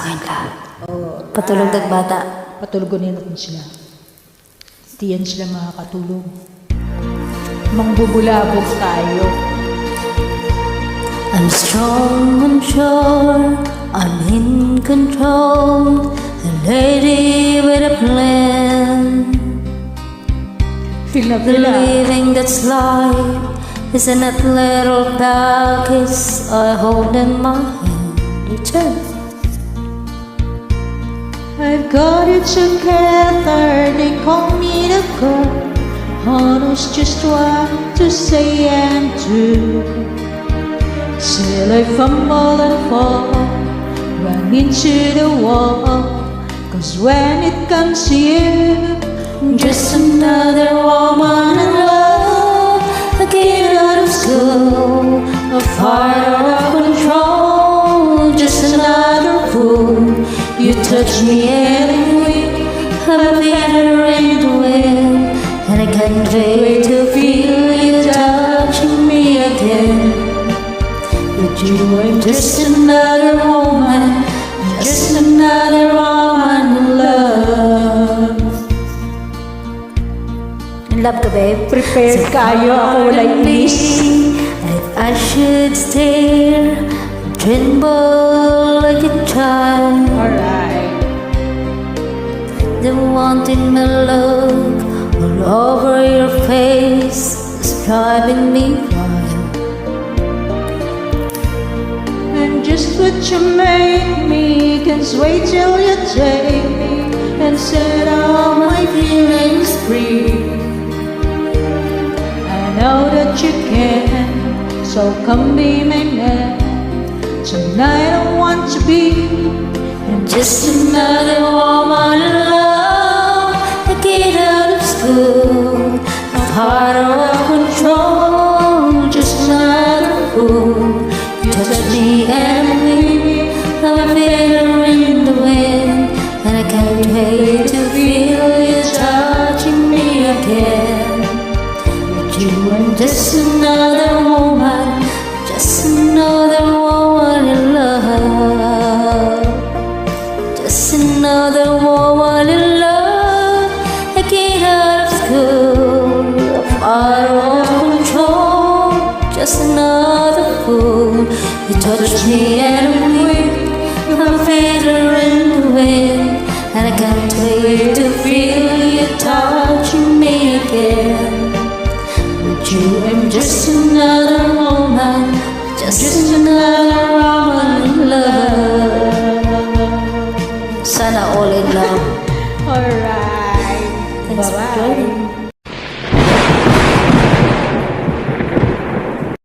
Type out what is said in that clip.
akin lahat. Oh, Patulog ng bata. patulugunin natin sila. Hindi yan sila makakatulog. Mangbubulabog tayo. I'm strong, I'm sure, I'm in control. A lady with a plan. Feel na Believing that's life is in that little package I hold in my hand. Your turn. I've got it together, they call me the girl who knows just what to say and do. Still I fumble and fall, run into the wall. Cause when it comes to you, Just another woman in love, a kid out of school, a fire out of control. Just another fool. You touch me anyway, I'm a feather in the wind, and I can't wait to feel you touching me again. But you are just another woman, just another woman in love. In love ka, babe? prepared kayo, ako wala inis. If I should stare, tremble like a child. Alright. The wanting my look all over your face is driving me wild. And just what you make me, can't wait till you take me and set all my feelings free. I know that you can, so come be my man. Tonight I want to be Just another woman in love, a kid out of school, a heart out of control. Just another fool. You touch me and me, I'm a feather in the wind, and I can't wait to feel you touching me again. But you are just another woman, just another woman in love. Just another woman in love, a kid out of school, out of control. Just another fool. You touch me and I'm weak, I'm a feather in the wind, and I can't wait to feel you touching me again. But you am just another woman, just another woman in love. Sana all in love. alright. Thanks for Bye-bye. joining.